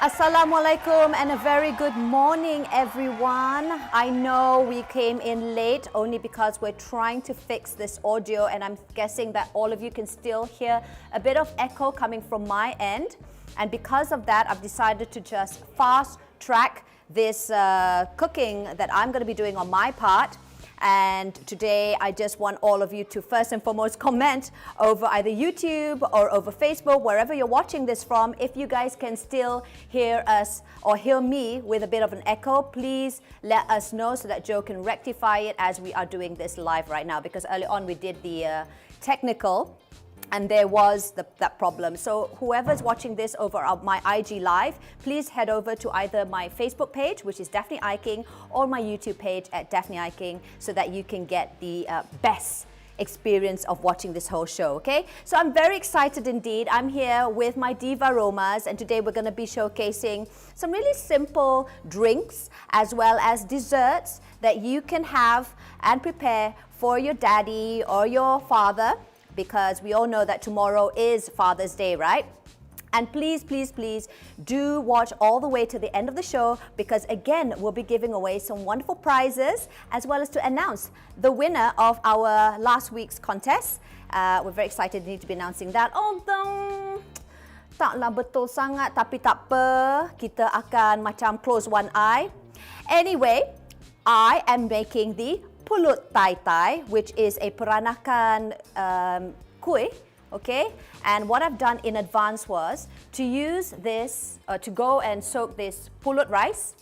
Assalamualaikum and a very good morning, everyone. I know we came in late only because we're trying to fix this audio, and I'm guessing that all of you can still hear a bit of echo coming from my end. And because of that, I've decided to just fast track this cooking that I'm going to be doing on my part. And today I just want all of you to first and foremost comment over either YouTube or over Facebook, wherever you're watching this from. If you guys can still hear us or hear me with a bit of an echo, please let us know so that Joe can rectify it as we are doing this live right now, because early on we did the technical and there was that problem. So whoever's watching this over my IG live, please head over to either my Facebook page, which is Daphne Iking, or my YouTube page at Daphne Iking, so that you can get the best experience of watching this whole show, okay? So I'm very excited indeed. I'm here with my Diva Romas, and today we're gonna be showcasing some really simple drinks as well as desserts that you can have and prepare for your daddy or your father, because we all know that tomorrow is Father's Day, right? And please, please, please do watch all the way to the end of the show, because again, we'll be giving away some wonderful prizes as well as to announce the winner of our last week's contest. We're very excited to be announcing that. Although taklah betul sangat, tapi tak apa, kita akan macam close one eye. Anyway, I am making the Pulut Tai Tai, which is a peranakan kuih, okay? And what I've done in advance was to use this, to go and soak this pulut rice.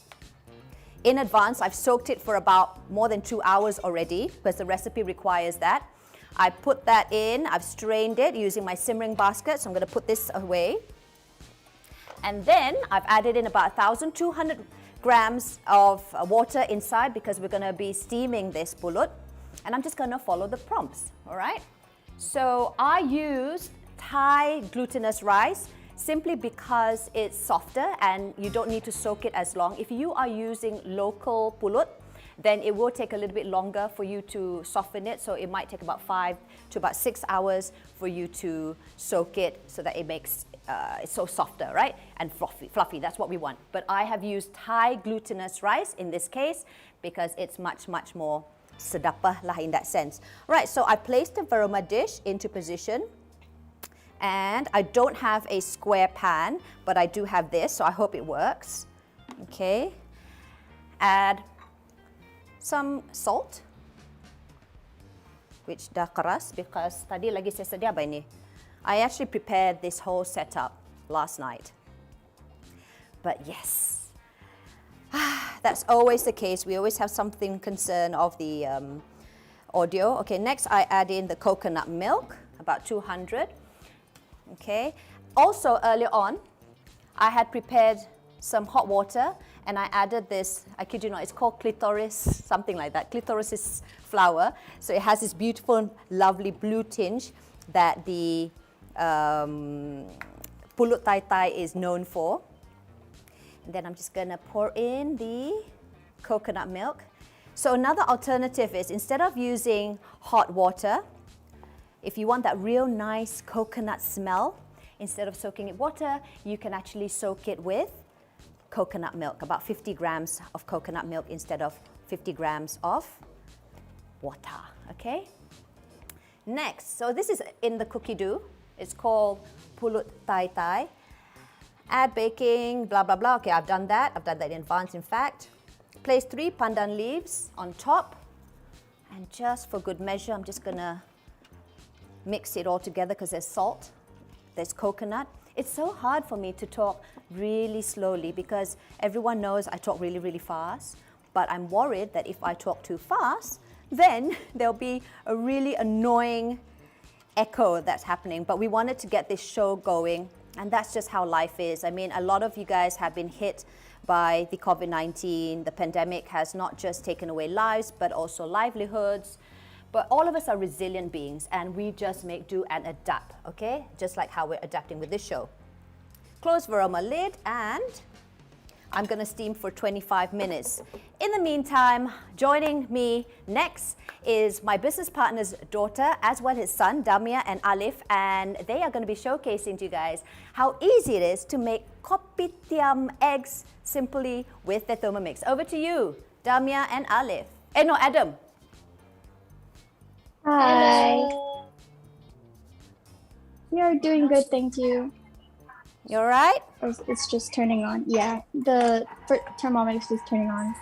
In advance, I've soaked it for about more than 2 hours already, because the recipe requires that. I put that in, I've strained it using my simmering basket, so I'm going to put this away. And then I've added in about 1,200 grams of water inside, because we're going to be steaming this pulut, and I'm just going to follow the prompts. All right, so I used Thai glutinous rice simply because it's softer and you don't need to soak it as long. If you are using local pulut, then it will take a little bit longer for you to soften it, so it might take about 5 to about 6 hours for you to soak it so that it makes it's so softer, right? And fluffy, that's what we want. But I have used Thai glutinous rice in this case because it's much more sedapah lah in that sense. Right, so I placed the varoma dish into position, and I don't have a square pan, but I do have this, so I hope it works. Okay, add some salt, which dah keras because tadi lagi saya sedia apa ini? I actually prepared this whole setup last night. But yes, that's always the case. We always have something concern of the audio. Okay, next I add in the coconut milk, about 200. Okay, also earlier on, I had prepared some hot water and I added this, I kid you not, it's called clitoris, something like that. Clitoris is flour. So it has this beautiful, lovely blue tinge that the Pulut Tai Tai is known for. And then I'm just gonna pour in the coconut milk. So another alternative is, instead of using hot water, if you want that real nice coconut smell, instead of soaking it water, you can actually soak it with coconut milk, about 50 grams of coconut milk instead of 50 grams of water, okay? Next, so this is in the Cookidoo. It's called Pulut Tai Tai. Add baking, blah, blah, blah. Okay, I've done that. I've done that in advance, in fact. Place 3 pandan leaves on top. And just for good measure, I'm just gonna mix it all together because there's salt, there's coconut. It's so hard for me to talk really slowly because everyone knows I talk really fast. But I'm worried that if I talk too fast, then there'll be a really annoying echo that's happening. But we wanted to get this show going, and that's just how life is. I mean, a lot of you guys have been hit by the COVID-19. The pandemic has not just taken away lives, but also livelihoods. But all of us are resilient beings, and we just make do and adapt, okay? Just like how we're adapting with this show. Close varoma lid, and I'm going to steam for 25 minutes. In the meantime, joining me next is my business partner's daughter as well his son, Damea and Alif, and they are going to be showcasing to you guys how easy it is to make Kopitiam Eggs simply with the Thermomix. Over to you, Damea and Alif. No, Adam. Hi. We are doing good, thank you. You all right? It's just turning on. Yeah, the Thermomix is turning on.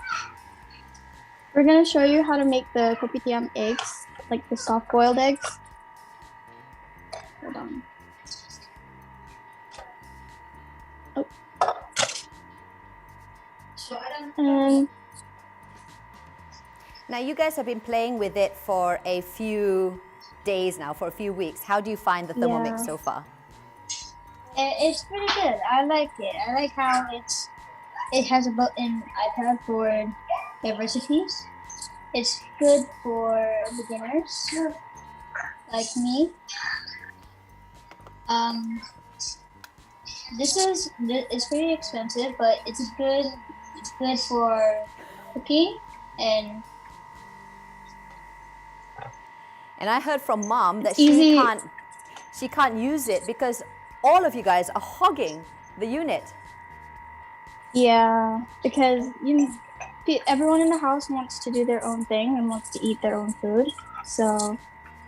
We're gonna show you how to make the Kopitiam eggs, like the soft-boiled eggs. Hold on. Oh. And now you guys have been playing with it for a few days now, for a few weeks. How do you find the Thermomix so far? It's pretty good. I like it. I like how it has a built-in iPad for the recipes. It's good for beginners like me. It's pretty expensive, but it's good. It's good for cooking and. And I heard from Mom that she can't use it because all of you guys are hogging the unit. yeah, because everyone in the house wants to do their own thing and wants to eat their own food. So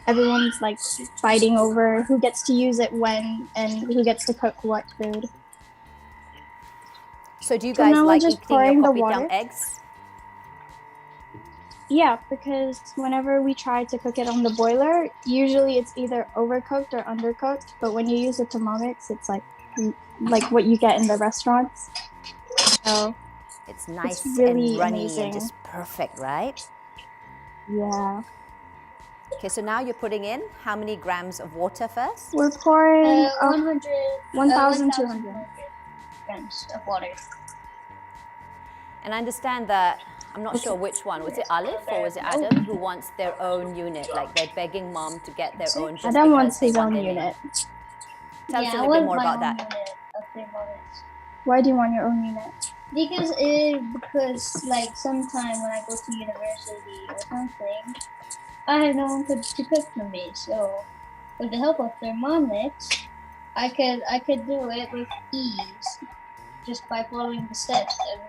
everyone's like fighting over who gets to use it when and who gets to cook what food. So do you guys like eating your Kopitiam water. eggs? Yeah, because whenever we try to cook it on the boiler, usually it's either overcooked or undercooked. But when you use a Thermomix, it's like what you get in the restaurants. So it's nice really and runny amazing. and just perfect, right? Yeah. Okay, so now you're putting in how many grams of water first? We're pouring 1,200 grams of water. And I understand that, I'm not sure which one. Was it Alif or was it Adam who wants their own unit? Like they're begging Mom to get their own just Adam wants because his they own want their unit. Tell us a little bit more about that. Why do you want your own unit? Because like sometime when I go to university or something, I have no one to cook for me. So with the help of Thermomix, I could do it with ease just by following the steps and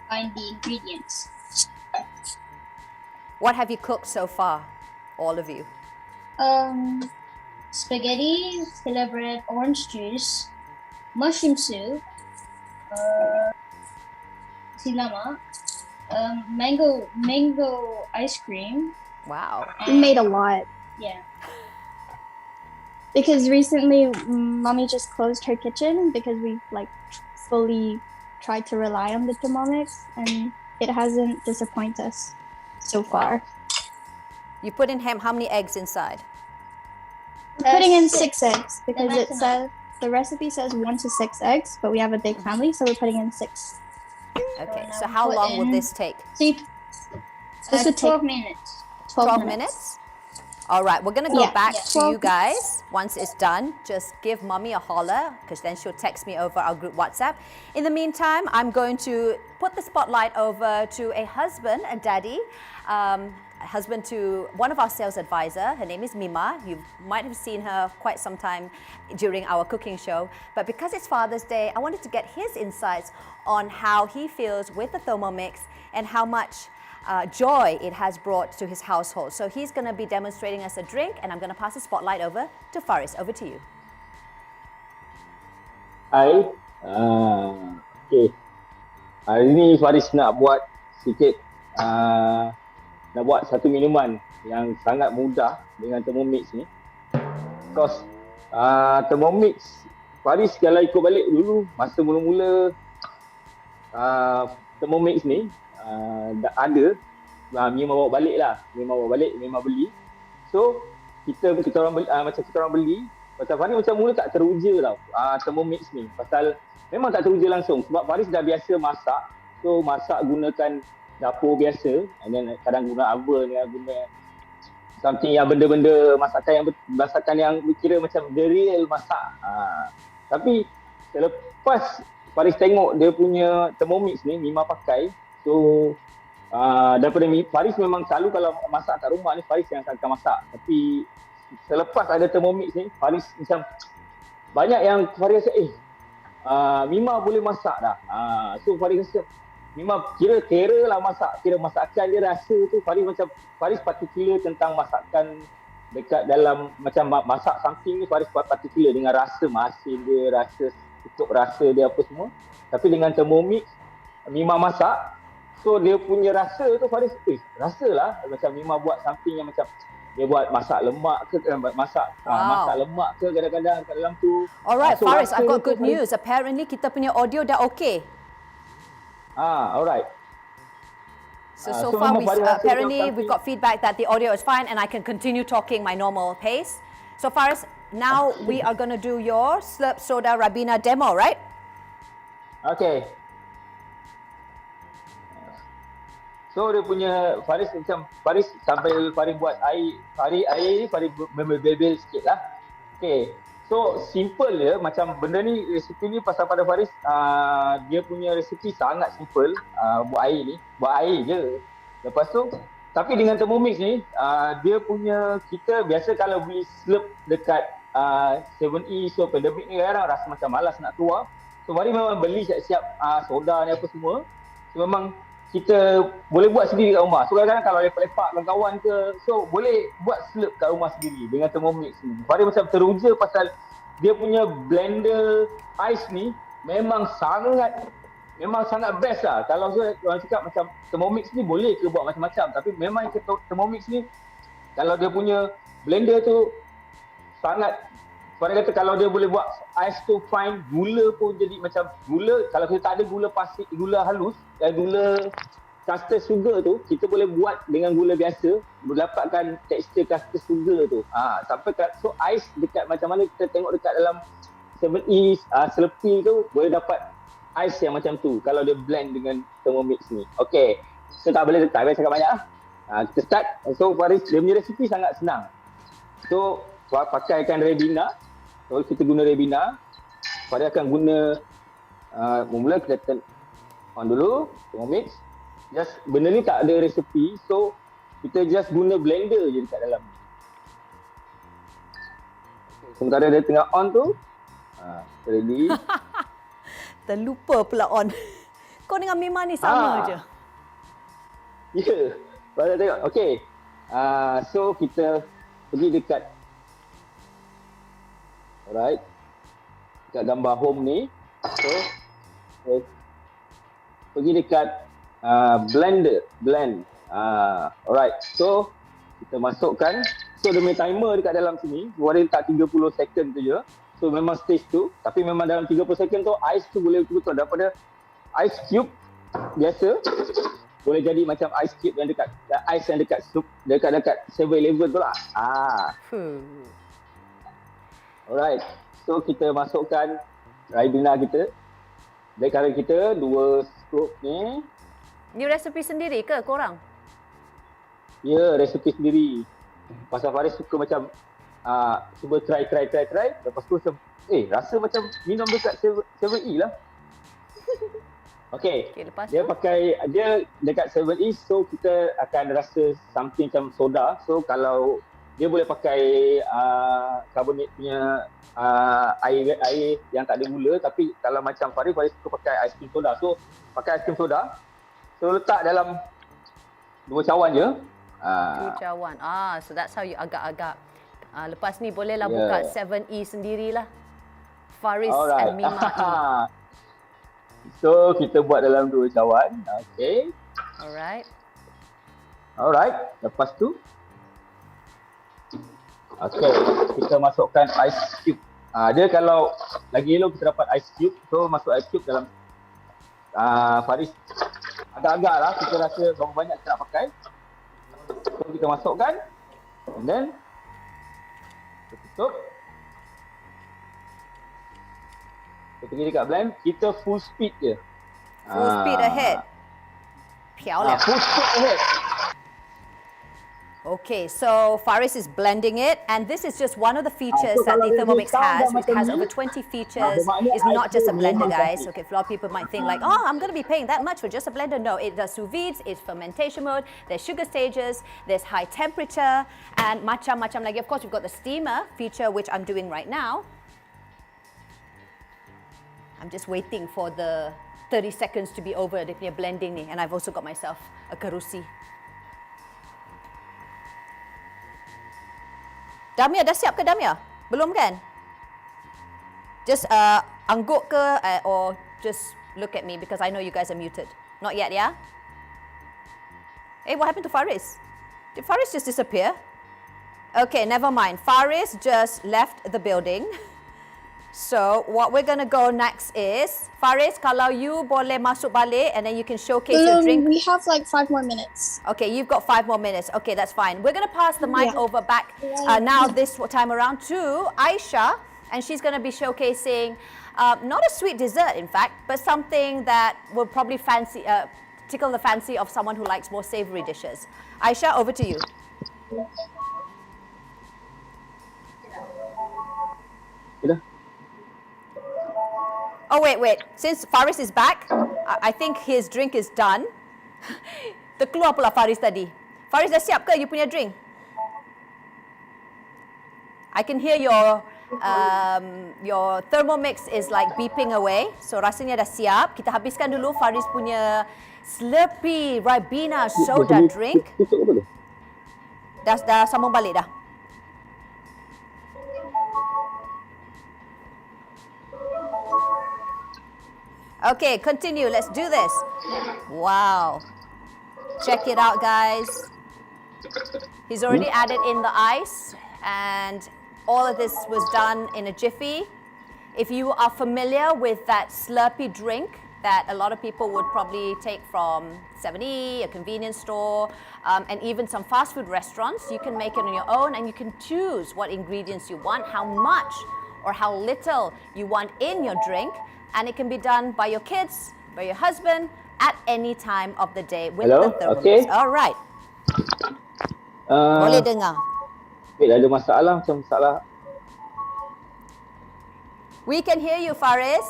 find the ingredients. What have you cooked so far, all of you? Spaghetti, fila bread, orange juice, mushroom soup, silama, mango ice cream. Wow. We made a lot. Yeah. Because recently, Mommy just closed her kitchen because we like fully tried to rely on the Thermomix, and it hasn't disappointed us so far. You put in how many eggs inside? We're putting in 6 eggs because it says the recipe says 1 to 6 eggs, but we have a big family, so we're putting in 6. Okay, so how long will this take? This would 12 take minutes. 12 minutes? All right, we're gonna go back to you guys. Once it's done, just give Mommy a holler, because then she'll text me over our group WhatsApp. In the meantime, I'm going to put the spotlight over to a husband, a daddy, husband to one of our sales advisor. Her name is Mima. You might have seen her quite some time during our cooking show. But because it's Father's Day, I wanted to get his insights on how he feels with the Thermomix and how much joy it has brought to his household. So he's going to be demonstrating us a drink, and I'm going to pass the spotlight over to Fariz. Over to you. Hai. Okay. Hari ni Fariz nak buat sikit nak buat satu minuman yang sangat mudah dengan Thermomix ni. Because Thermomix, Fariz kalau ikut balik dulu masa mula-mula Thermomix ni dah ada, memang bawa balik lah, memang beli. So kita orang beli, macam kita orang beli, pasal Fariz macam mula tak teruja tau Thermomix ni, pasal memang tak teruja langsung sebab Fariz dah biasa masak. So masak gunakan dapur biasa, and then kadang guna oven, guna something yang benda-benda masakan yang kira macam the real masak. Tapi selepas Faris tengok dia punya Thermomix ni Mima pakai. So daripada Faris memang selalu kalau masak kat rumah ni Faris yang akan masak. Tapi selepas ada Thermomix ni Faris macam banyak yang Faris rasa Mima boleh masak dah. So Faris rasa Mima kira lah masak, kira masakan dia rasa tu Faris particular tentang masakan dekat dalam macam masak something ni. Faris particular dengan rasa masin dia, rasa tutup rasa dia apa semua. Tapi dengan Thermomix Mima masak, so dia punya rasa tu Faris rasalah macam Mima buat something yang macam dia buat masak lemak ke, masak lemak ke kadang-kadang kat dalam tu. Alright, So Fariz, I've got tu good news. Apparently kita punya audio dah okay. Alright. So So far memang Faris rasa apparently macam we've got feedback that the audio is fine and I can continue talking my normal pace. So Fariz, now we are going to do your slurp soda Ribena demo, right? Okay. So dia punya Faris sampai Faris buat air ni Faris bebel sikit lah. Okay. So simple je macam benda ni, resipi ni pasal pada Faris dia punya resipi sangat simple. Buat air je. Lepas tu tapi dengan Thermomix ni dia punya, kita biasa kalau beli slurp dekat 7E, so pandemik ni kadang rasa macam malas nak keluar. So Faris memang beli siap-siap soda ni apa semua. So memang kita boleh buat sendiri kat rumah. So kadang-kadang kalau lepak-lepak dengan kawan ke, so boleh buat slurp kat rumah sendiri dengan Thermomix ni. Faris macam teruja pasal dia punya blender ais ni memang sangat best lah. Kalau orang cakap macam Thermomix ni boleh ke buat macam-macam, tapi memang Thermomix ni kalau dia punya blender tu sangat, Faris kata kalau dia boleh buat ais tu fine, gula pun jadi macam gula. Kalau kita tak ada gula pasir, gula halus dan gula custard sugar tu, kita boleh buat dengan gula biasa, mendapatkan tekstur custard sugar tu. Sampai so ais dekat macam mana kita tengok dekat dalam 7E slurpy tu, boleh dapat ais yang macam tu kalau dia blend dengan Thermomix ni. Okay, so tak boleh cakap banyak lah. Kita start. So Faris, dia punya resipi sangat senang. So pakaikan Ribena. So kita guna Ribena. Faris akan guna mula kita turn on dulu Thermomix. Just benda ni tak ada resepi, so kita just guna blender je dekat dalam. Sementara dia tengah on tu, ready. Terlupa pula on. Kau dengan Mima ni sama je. Ya, baru tengok. Okay. So kita pergi dekat, alright, dekat gambar home ni. So pergi dekat blend. Alright. So kita masukkan. So dia punya timer dekat dalam sini, dia letak 30 second tu je. So memang stage tu, tapi memang dalam 30 second tu ais tu boleh betul-betul daripada ice cube biasa boleh jadi macam ice cube yang dekat ais yang dekat 7-Eleven tu lah. Alright. So kita masukkan Ribena kita. Sekarang kita 2 scoop ni. Ni resepi sendiri ke korang? Ya, resepi sendiri. Pasal Faris suka macam cuba try. Lepas tu rasa macam minum dekat 7E lah. Okay, lepas dia tu? pakai, dia dekat 7E, so kita akan rasa something macam soda. So kalau dia boleh pakai carbonate punya air yang tak ada gula, tapi kalau macam Faris suka pakai ais krim soda. So pakai ais krim soda, so letak dalam 2 cawan je. 2 cawan. So that's how you agak-agak. Lepas ni bolehlah buka 7E sendirilah. Faris and Mima E. So kita buat dalam 2 cawan. Okay. Alright. Lepas tu, okay, kita masukkan ice cube. Dia kalau lagi elok kita dapat ice cube, so masuk ice cube dalam Faris agak-agak lah kita rasa berapa banyak kita nak pakai. So kita masukkan and then kita tutup. Kita pergi dekat blend, kita full speed je. Full speed ahead. Piao lah. Full speed ahead. Okay, so Fariz is blending it, and this is just one of the features that the Thermomix has. It has over 20 features. It's not just a blender, guys. Okay, a lot of people might think like, oh, I'm going to be paying that much for just a blender. No, it does sous vide, it's fermentation mode, there's sugar stages, there's high temperature, and macam lagi. Of course, we've got the steamer feature, which I'm doing right now. I'm just waiting for the 30 seconds to be over, dia punya blending ni. And I've also got myself a kerusi. Damia, dah siap ke Damia? Belum kan? Just angguk ke or just look at me because I know you guys are muted. Not yet, yeah? Hey, what happened to Fariz? Did Fariz just disappear? Okay, never mind. Fariz just left the building. So what we're going to go next is, Fariz, kalau you boleh masuk balik and then you can showcase your drink. We have like 5 more minutes. Okay, you've got 5 more minutes. Okay, that's fine. We're going to pass the mic over back now this time around to Aisyah, and she's going to be showcasing not a sweet dessert, in fact, but something that will probably tickle the fancy of someone who likes more savory dishes. Aisyah, over to you. Oh, wait. Since Fariz is back, I think his drink is done. Terkeluar pula Fariz tadi. Fariz, dah siap ke you punya drink? I can hear your Thermomix is like beeping away. So rasanya dah siap. Kita habiskan dulu Fariz punya slurpy Ribena soda drink. Dah sambung balik dah. Okay, continue. Let's do this. Wow. Check it out, guys. He's already added in the ice, and all of this was done in a jiffy. If you are familiar with that slurpy drink that a lot of people would probably take from 7-E, a convenience store, and even some fast food restaurants, you can make it on your own and you can choose what ingredients you want, how much or how little you want in your drink. And it can be done by your kids, by your husband, at any time of the day with the Thermomix. Okay. All right. Boleh dengar. Wait, ada masalah macam masalah. We can hear you, Fariz.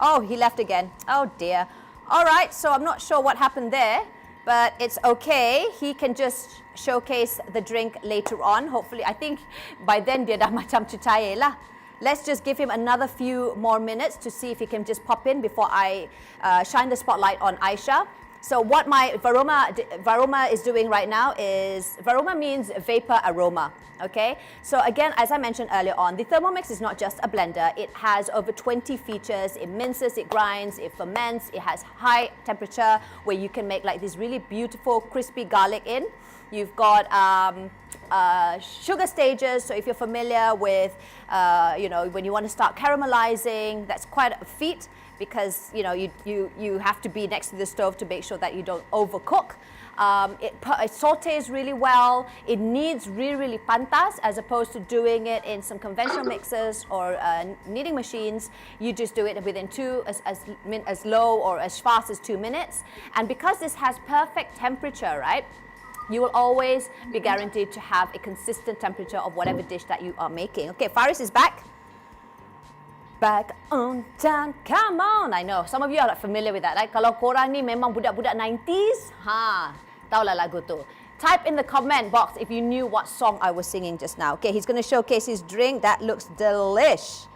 Oh, he left again. Oh dear. All right, so I'm not sure what happened there, but it's okay. He can just showcase the drink later on. Hopefully, I think by then dia dah macam cecair lah. Let's just give him another few more minutes to see if he can just pop in before I shine the spotlight on Aisyah. So what my Varoma is doing right now is, Varoma means vapor aroma, okay? So again, as I mentioned earlier on, the Thermomix is not just a blender. It has over 20 features. It minces, it grinds, it ferments. It has high temperature where you can make like this really beautiful crispy garlic in. You've got sugar stages, so if you're familiar with, when you want to start caramelizing, that's quite a feat because, you have to be next to the stove to make sure that you don't overcook. It sautés really well. It needs really pantas as opposed to doing it in some conventional mixers or kneading machines. You just do it within as low or as fast as 2 minutes. And because this has perfect temperature, right? You will always be guaranteed to have a consistent temperature of whatever dish that you are making. Okay, Fariz is back. Back on time, come on. I know, some of you are familiar with that, right? Kalau korang ni memang budak-budak 90s, tahulah lagu tu. Type in the comment box if you knew what song I was singing just now. Okay, he's going to showcase his drink. That looks delish.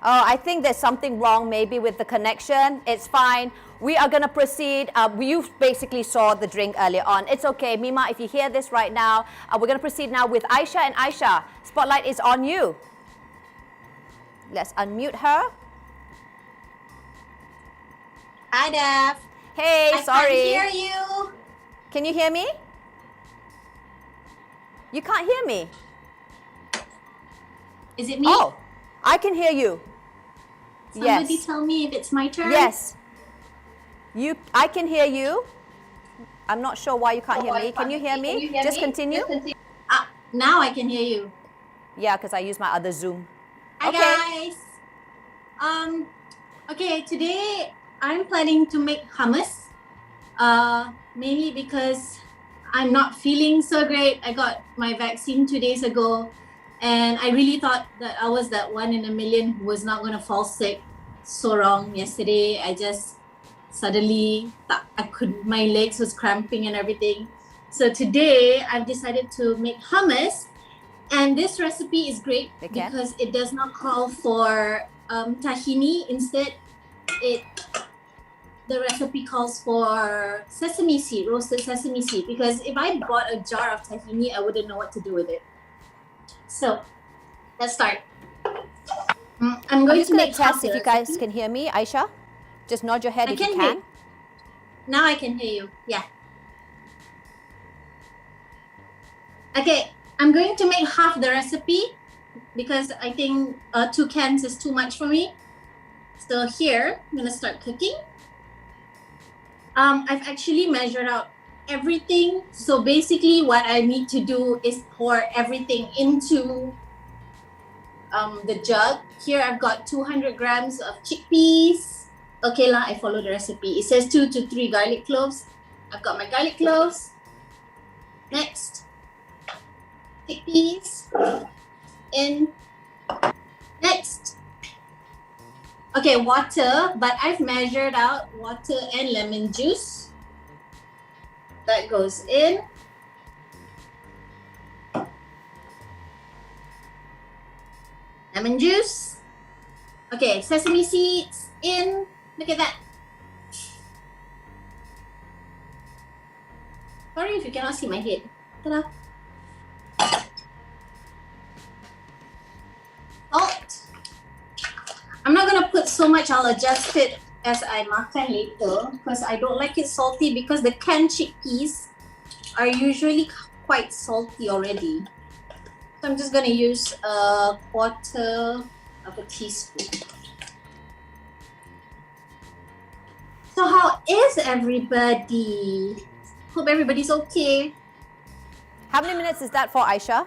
Oh, I think there's something wrong maybe with the connection. It's fine. We are going to proceed. You basically saw the drink earlier on. It's okay. Mima, if you hear this right now, we're going to proceed now with Aisyah. And Aisyah, spotlight is on you. Let's unmute her. Hi, Daph. Hey, sorry. I can't hear you. Can you hear me? You can't hear me. Is it me? Oh, I can hear you. Somebody Yes. tell me if it's my turn. Yes. I can hear you. I'm not sure why you can't hear me. Can you hear me? Just continue. Now I can hear you. Yeah, because I use my other Zoom. Hi, Okay. guys. Okay, today I'm planning to make hummus, mainly because I'm not feeling so great. I got my vaccine 2 days ago, and I really thought that I was that 1 in a million who was not going to fall sick. So wrong. Yesterday, I just suddenly thought my legs was cramping and everything. So today, I've decided to make hummus, and this recipe is great because it does not call for tahini. Instead, the recipe calls for sesame seed, roasted sesame seed, because if I bought a jar of tahini, I wouldn't know what to do with it. So let's start. I'm going to make test if you guys can hear me. Aisyah, just nod your head if you can. Now I can hear you. Yeah. Okay, I'm going to make half the recipe because I think 2 cans is too much for me. So here, I'm gonna start cooking. I've actually measured out everything. So basically what I need to do is pour everything into the jug. Here I've got 200 grams of chickpeas. Okay lah, I follow the recipe. It says 2 to 3 garlic cloves. I've got my garlic cloves. Next, chickpeas in. Next, okay, water, but I've measured out water and lemon juice. That goes in. Lemon juice. Okay, sesame seeds in. Look at that. Sorry if you cannot see my head. Ta-da. Salt. I'm not gonna put so much, I'll adjust it as I makan later because I don't like it salty because the canned chickpeas are usually quite salty already. So I'm just gonna use 1/4 of a teaspoon. So how is everybody? Hope everybody's okay. How many minutes is that for, Aisyah?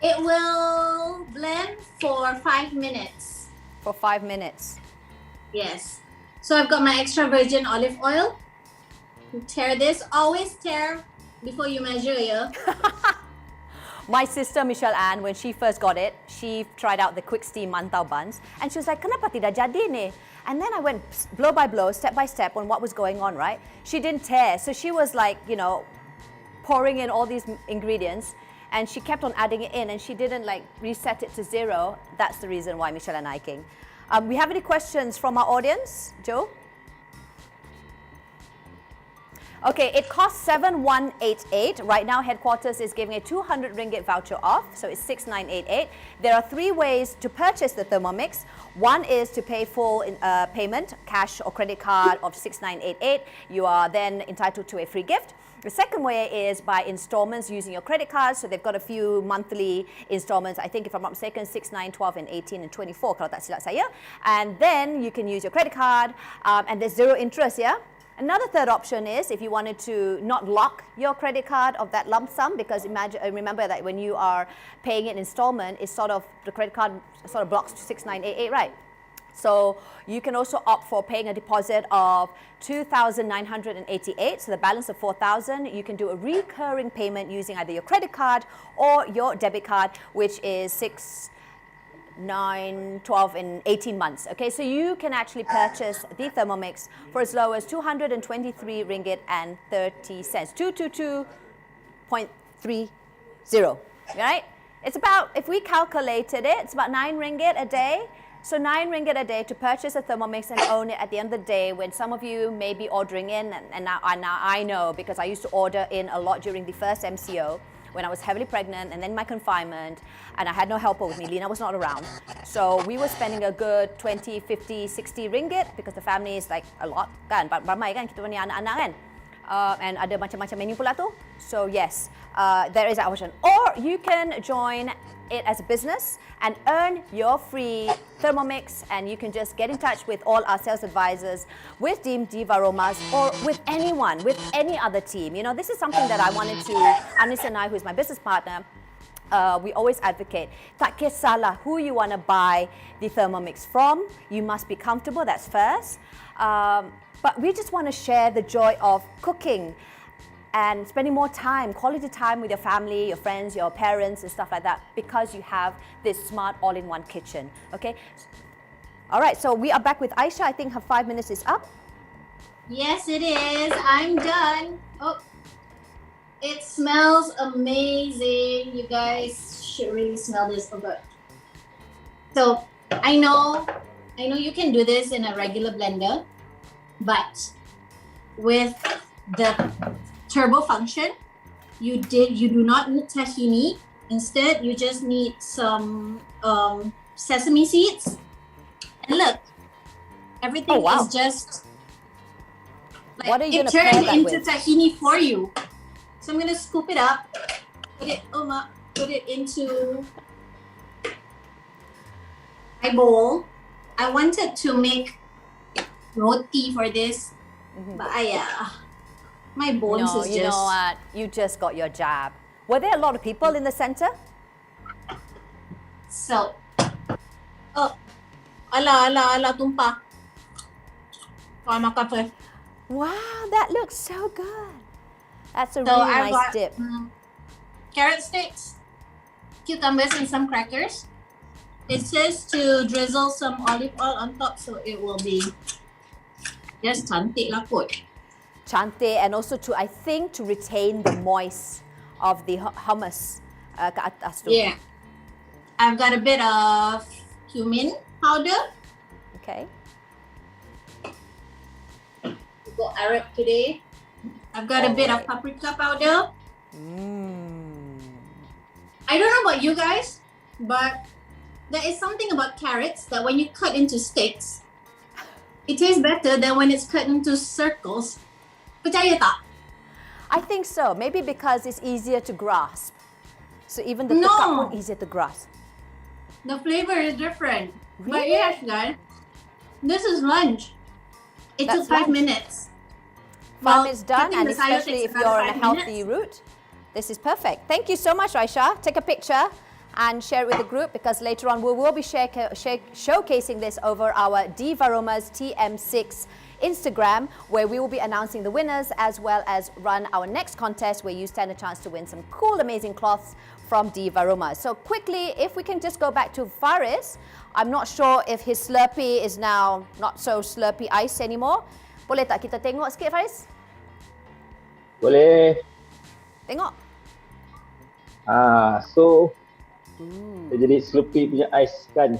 It will blend for 5 minutes. For 5 minutes. Yes. So I've got my extra virgin olive oil. Tear this. Always tear before you measure, yeah? My sister Michelle Ann, when she first got it, she tried out the quick steam mantau buns and she was like, kenapa tidak jadi ni? And then I went blow by blow, step by step on what was going on, right? She didn't tear. So she was like, you know, pouring in all these ingredients and she kept on adding it in and she didn't like reset it to 0. That's the reason why Michelle and I came. We have any questions from our audience, Joe? Okay, it costs 7,188. Right now, headquarters is giving a 200 ringgit voucher off, so it's 6,988. There are 3 ways to purchase the Thermomix. One is to pay full payment, cash or credit card of 6,988. You are then entitled to a free gift. The second way is by installments using your credit cards. So they've got a few monthly installments. I think if I'm not mistaken, 6, 9, 12 and 18 and 24 kalau tak silap saya. And then you can use your credit card and there's 0 interest, yeah? Another third option is if you wanted to not lock your credit card of that lump sum, because remember that when you are paying an installment, it's sort of, the credit card sort of blocks to 6,988, right? So you can also opt for paying a deposit of 2,988, so the balance of 4,000. You can do a recurring payment using either your credit card or your debit card, which is 6, 9, 12 and 18 months. Okay, so you can actually purchase the Thermomix for as low as 223 ringgit and 30 cents. 222.30, right? It's about, if we calculated it, it's about 9 ringgit a day. So 9 ringgit a day to purchase a Thermomix and own it at the end of the day, when some of you may be ordering in, and now I know because I used to order in a lot during the first MCO when I was heavily pregnant and then my confinement, and I had no helper with me. Lina was not around. So we were spending a good 20, 50, 60 ringgit because the family is like a lot kan, ramai kan kita punya anak-anak kan. And ada macam-macam menu pula tu. So yes, there is that option. Or you can join it as a business and earn your free Thermomix, and you can just get in touch with all our sales advisors, with Team Diva Romas, or with anyone, with any other team. You know, this is something that I wanted to, Anis and I, who is my business partner, we always advocate, tak kisahlah who you want to buy the Thermomix from, you must be comfortable, that's first. But we just want to share the joy of cooking and spending more time, quality time with your family, your friends, your parents and stuff like that, because you have this smart all-in-one kitchen, okay? All right, so we are back with Aisyah. I think her 5 minutes is up. Yes, it is. I'm done. Oh, it smells amazing. You guys should really smell this. Oh God. So I know you can do this in a regular blender, but with the turbo function, you do not need tahini. Instead, you just need some sesame seeds. And look, everything is just like what are you it gonna turned pair that into with? tahini for you. So I'm gonna scoop it up, put it into my bowl. I wanted to make roti for this, but my bones No, is you just. know what? You just got your jab. Were there a lot of people in the center? So, ala tumpah. Makan first. Wow, that looks so good. That's a So really I've nice got dip. Carrot sticks, cucumbers, and some crackers. It says to drizzle some olive oil on top, so it will be just cantik lah kot. Cantik, and also I think to retain the moist of the hummus ke atas tu. Yeah. I've got a bit of cumin powder. Okay. We go Arab today. I've got a bit of paprika powder. I don't know about you guys, but there is something about carrots that when you cut into sticks, it tastes better than when it's cut into circles. Percaya tak? I think so. Maybe because it's easier to grasp. So even the tekak pun easier to grasp. The flavor is different. But Really? yes, guys, this is lunch. It That's took 5 lunch. minutes. 5 minutes done, cutting and the sayur especially takes if you're about on a 5 healthy minutes. route, this is perfect. Thank you so much, Aisyah. Take a picture and share it with the group, because later on we will be showcasing this over our Divaroma's TM6 Instagram, where we will be announcing the winners, as well as run our next contest where you stand a chance to win some cool, amazing cloths from Divaroma. So quickly, if we can just go back to Fariz, I'm not sure if his Slurpee is now not so Slurpee ice anymore. Boleh tak kita tengok sikit, Fariz? Boleh. Tengok. So dia jadi Slurpee punya ais kan.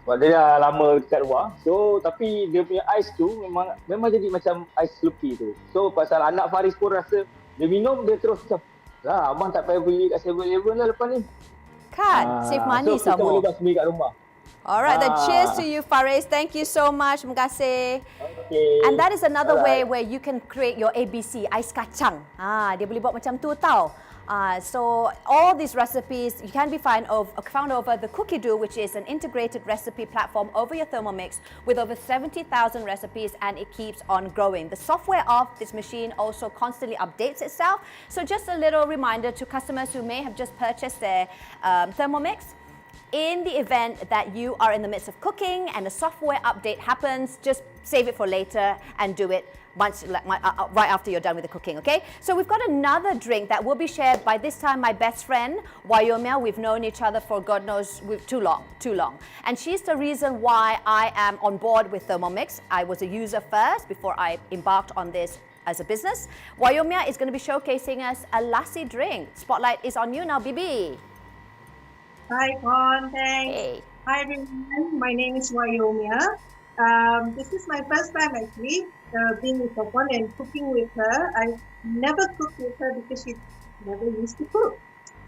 Sebab dia dah lama dekat luar. So tapi dia punya ais tu memang jadi macam ais Slurpee tu. So pasal anak Fariz pun rasa dia minum, dia terus macam, lah abang tak payah beli kat 7-Eleven lah lepas ni. Kan, save money so kita some boleh more. buat sendiri kat rumah. Alright, then cheers to you, Fariz. Thank you so much. Terima kasih. Okay. And that is another way where you can create your ABC, ais kacang. Dia boleh buat macam tu tau. So all these recipes you can be found over the Cookidoo, which is an integrated recipe platform over your Thermomix with over 70,000 recipes, and it keeps on growing. The software of this machine also constantly updates itself. So just a little reminder to customers who may have just purchased their Thermomix. In the event that you are in the midst of cooking and a software update happens, just save it for later and do it right after you're done with the cooking, okay? So we've got another drink that will be shared by this time my best friend, Wyomia. We've known each other for God knows too long. And she's the reason why I am on board with Thermomix. I was a user first before I embarked on this as a business. Wyomia is going to be showcasing us a Lassi drink. Spotlight is on you now, Bibi. Hi, Con. Thanks. Hey. Hi, everyone. My name is Wyomia. This is my first time actually being with Con and cooking with her. I've never cooked with her because she never used to cook.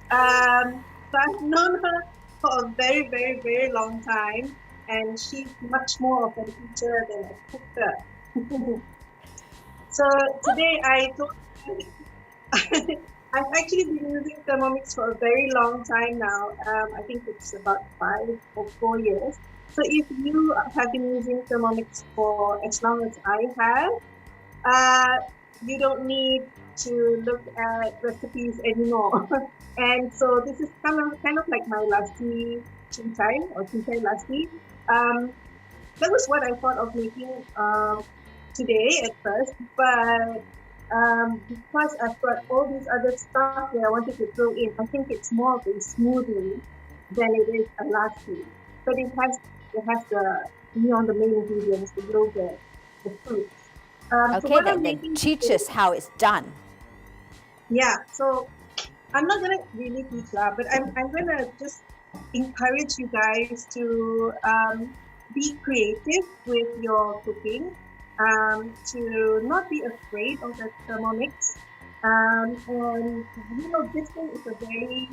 So I've known her for a very, very, very long time, and she's much more of a teacher than a cooker. So today I thought I've actually been using Thermomix for a very long time now. I think it's about 5 or 4 years. So if you have been using Thermomix for as long as I have, you don't need to look at recipes anymore. And so this is kind of like my Lassi Chinchai or Chinchai Lassi. That was what I thought of making today at first, but because I've got all these other stuff that I wanted to throw in, I think it's more of a smoothie than it is a lassi. But it has the the main ingredients, the yogurt, the fruits. Okay, then teach us how it's done. Yeah, so I'm not gonna really teach that, but I'm gonna just encourage you guys to be creative with your cooking, to not be afraid of the Thermomix. And this thing is a very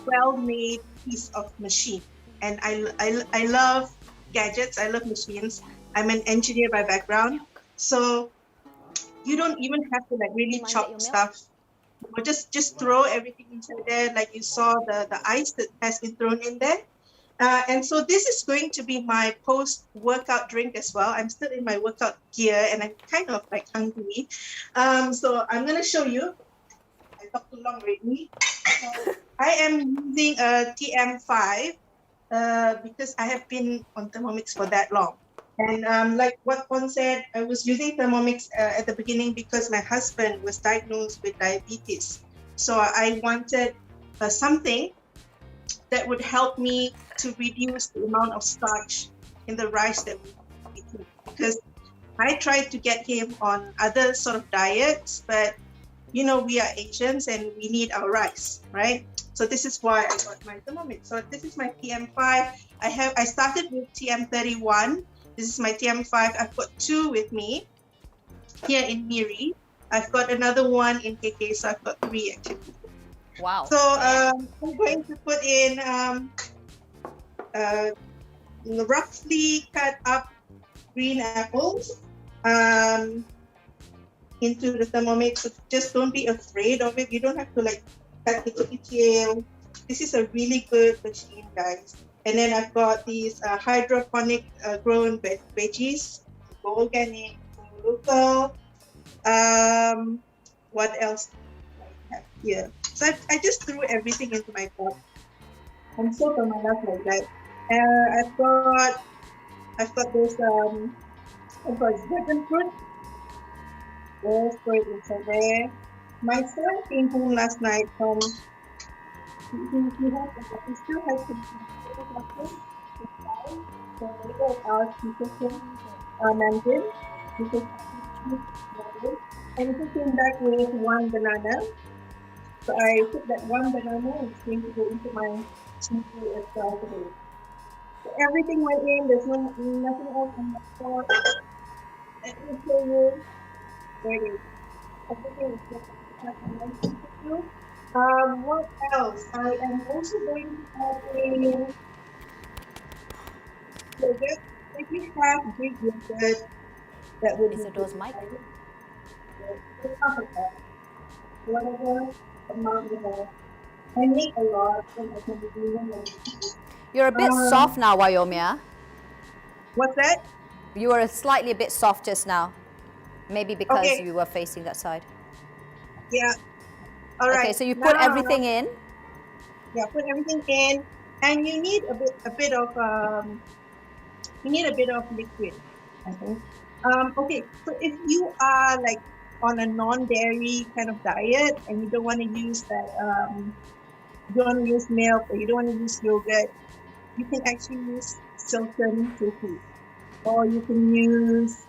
well-made piece of machine, and I love gadgets. I love machines. I'm an engineer by background, so you don't even have to like really chop stuff. Or just throw everything inside there, like you saw the ice that has been thrown in there. And so this is going to be my post-workout drink as well. I'm still in my workout gear and I'm kind of like hungry. So I'm going to show you. I talked too long already. So I am using a TM5 because I have been on Thermomix for that long. And like what Pon said, I was using Thermomix at the beginning because my husband was diagnosed with diabetes. So I wanted something that would help me to reduce the amount of starch in the rice that we eat. Because I tried to get him on other sort of diets, but we are Asians and we need our rice, right? So this is why I got my Thermomix. So this is my TM5. I started with TM31. This is my TM5. I've got 2 with me here in Miri. I've got another one in KK, so I've got 3 actually. Wow. So I'm going to put in roughly cut up green apples into the Thermomix. So just don't be afraid of it. You don't have to like cut it. This is a really good machine, guys. And then I've got these hydroponic grown veggies, go organic, go local. What else do I have here? So I just threw everything into my pot. I'm so familiar like that. I've got this dragon fruit. Let's throw it inside there. My son came home last night from. He still has some. So later our teacher Mandarin, and he came back with 1 banana. So I took that 1 banana and it's going to go into my smoothie as well today. So everything went in. There's nothing else in the pot. Let me show you. There it is. Everything is just what else? I am also going to add in yogurt. If you have Greek yogurt, that would be Isadore's mic. Whatever amount you have. I make a lot and I can be doing You're a bit soft now, Wyomia. What's that? You were slightly a bit soft just now. Maybe because Okay. you were facing that side. Yeah. All right. Okay, so you put everything in. Yeah, put everything in, and you need a bit of liquid, I think. Okay, so if you are like on a non-dairy kind of diet and you don't want to use that, you don't want to use milk or you don't want to use yogurt, you can actually use silken tofu, or you can use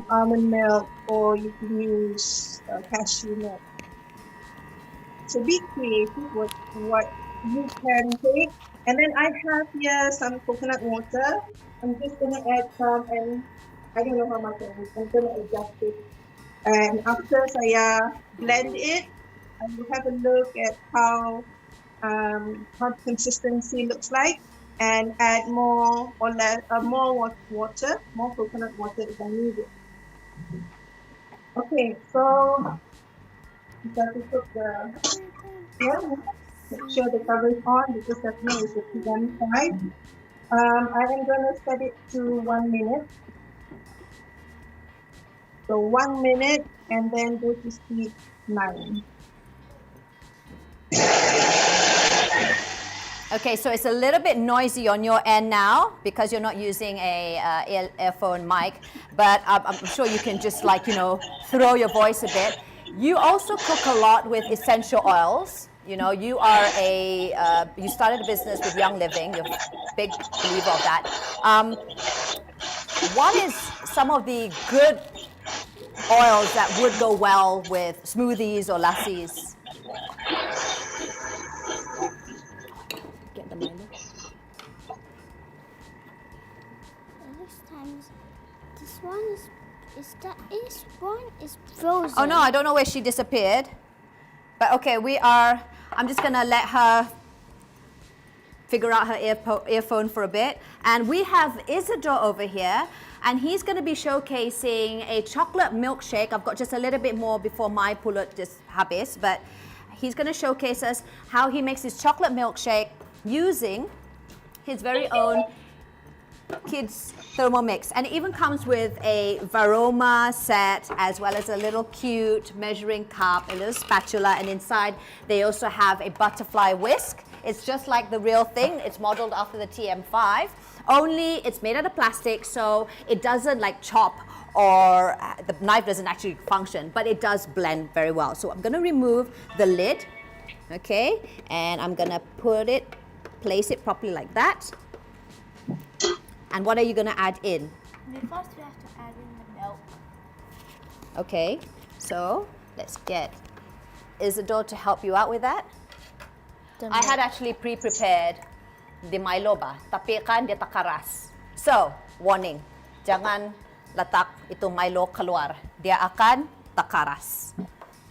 almond milk, or you can use cashew milk. So be creative with what you can take. And then I have here some coconut water. I'm just going to add some, and I don't know how much I'm going to adjust it. And after saya blend it, I will have a look at how the consistency looks like, and add more or less, more water, more coconut water if I need it. Okay, so to put make sure the cover is on because that means it's one side. I am going to set it to 1 minute. So 1 minute and then go to sleep 9. Okay, so it's a little bit noisy on your end now because you're not using a earphone mic, but I'm sure you can just like, throw your voice a bit. You also cook a lot with essential oils. You started a business with Young Living. You're a big believer of that. What is some of the good oils that would go well with smoothies or lassis? Get the Milo. This one is frozen. Oh no, I don't know where she disappeared. But okay, I'm just gonna let her figure out her earphone for a bit. And we have Isidore over here, and he's gonna be showcasing a chocolate milkshake. I've got just a little bit more before my pulut just habis, but he's gonna showcase us how he makes his chocolate milkshake using his very own kids Thermomix, and it even comes with a varoma set as well as a little cute measuring cup, a little spatula, and inside they also have a butterfly whisk. It's just like the real thing. It's modeled after the TM5, only it's made out of plastic, so it doesn't like chop or the knife doesn't actually function, but it does blend very well. So I'm gonna remove the lid, okay, and I'm gonna place it properly like that. And what are you going to add in? First we have to add in the milk. Okay, so let's get Isidore to help you out with that. I had actually pre-prepared the Milo ba, tapi kan dia takaras. So, warning, jangan letak itu Milo keluar. Dia akan takaras.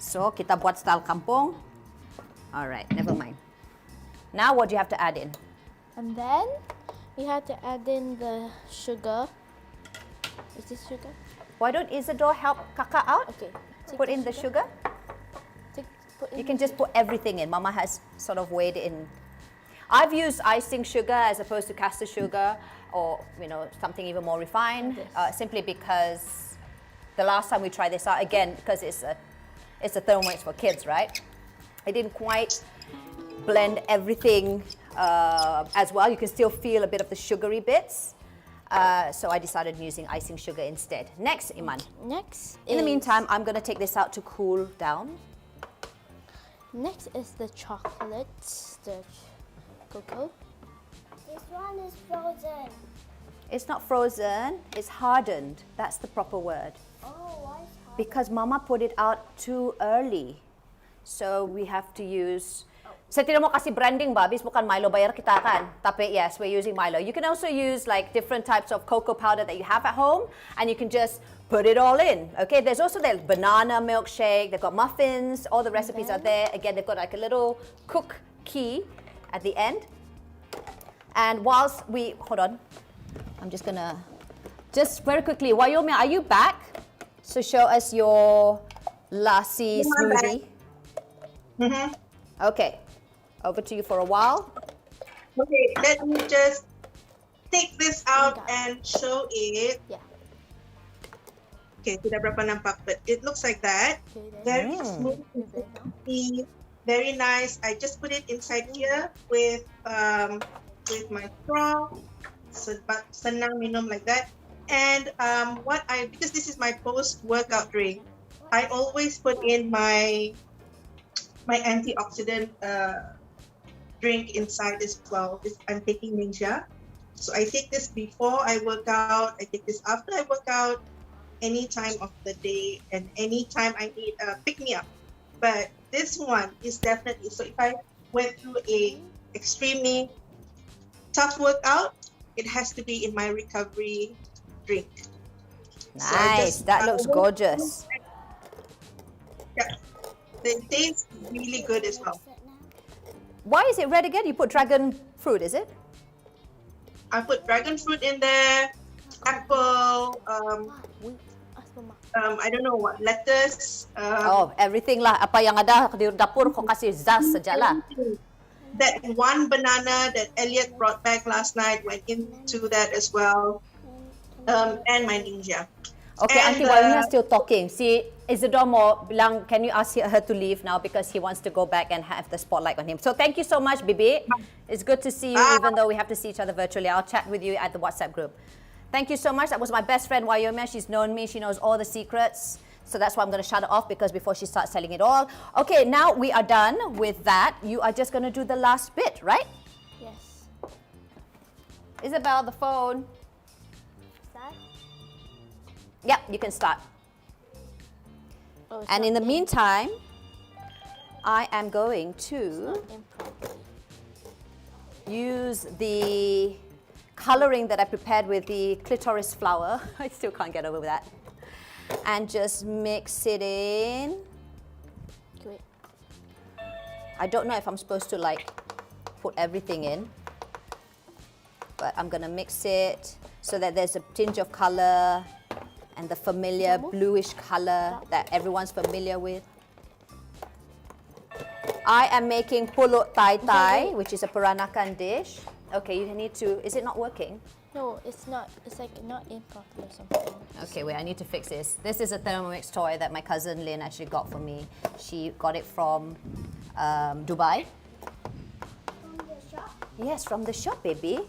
So, kita buat style kampung. Alright, never mind. Now what do you have to add in? And then we have to add in the sugar. Is this sugar? Why don't Isidore help Kakak out? Okay. Put in the sugar. You can just put everything in. Mama has sort of weighed in. I've used icing sugar as opposed to caster sugar, or something even more refined, simply because the last time we tried this out, again, because it's a Thermomix for kids, right? I didn't quite blend everything as well. You can still feel a bit of the sugary bits. So I decided using icing sugar instead. Next, Iman. In the meantime, I'm going to take this out to cool down. Next is the chocolate, the cocoa. This one is frozen. It's not frozen, it's hardened. That's the proper word. Oh, why is hard? Because Mama put it out too early. So we have to use... Sa tira mo kasi branding ba, bis bukan Milo, bayar kita kan. Tapi yes, we're using Milo. You can also use like different types of cocoa powder that you have at home, and you can just put it all in. Okay, there's also the banana milkshake, they've got muffins, all the recipes are there. Again, they've got like a little cook key at the end. And whilst hold on, I'm just gonna, very quickly, Wyomia, are you back? So show us your Lassi smoothie. Mm-hmm. Okay, over to you for a while. Okay, let me just take this out and show it. Yeah. Okay, sudah berapa nampak, but it looks like that. Very smooth, very nice. I just put it inside here with my straw. So senang minum like that. And because this is my post-workout drink, I always put in my antioxidant drink inside as well. I'm taking Ninja. So I take this before I work out, I take this after I work out, any time of the day, and any time I need a pick-me-up. But this one is definitely, so if I went through a extremely tough workout, it has to be in my recovery drink. Nice, So that looks gorgeous. Yeah, it tastes really good as well. Why is it red again? You put dragon fruit, is it? I put dragon fruit in there, apple, I don't know what, lettuce. Everything lah. Apa yang ada di dapur kau kasih zas saja lah. That one banana that Elliot brought back last night went into that as well, and my Ninja. Okay, Auntie Wyomia still talking. See, Isidore Mo bilang, can you ask her to leave now because he wants to go back and have the spotlight on him. So thank you so much, Bibi. It's good to see you even though we have to see each other virtually. I'll chat with you at the WhatsApp group. Thank you so much. That was my best friend, Wyomia. She's known me. She knows all the secrets. So that's why I'm going to shut it off because before she starts selling it all. Okay, now we are done with that. You are just going to do the last bit, right? Yes. Isabel, the phone. Start? Yep, you can start. Oh, it's And not in the in- meantime, I am going it's to not improper. use the coloring that I prepared with the clitoris flower. I still can't get over that. And just mix it in. Wait. I don't know if I'm supposed to like put everything in, but I'm gonna mix it so that there's a tinge of color and the familiar bluish color that everyone's familiar with. I am making Pulut Tai Tai, which is a Peranakan dish. Okay, you need to, is it not working? No, it's not. It's like not improper or something. Okay, wait, I need to fix this. This is a Thermomix toy that my cousin Lynn actually got for me. She got it from Dubai. From the shop? Yes, from the shop, baby.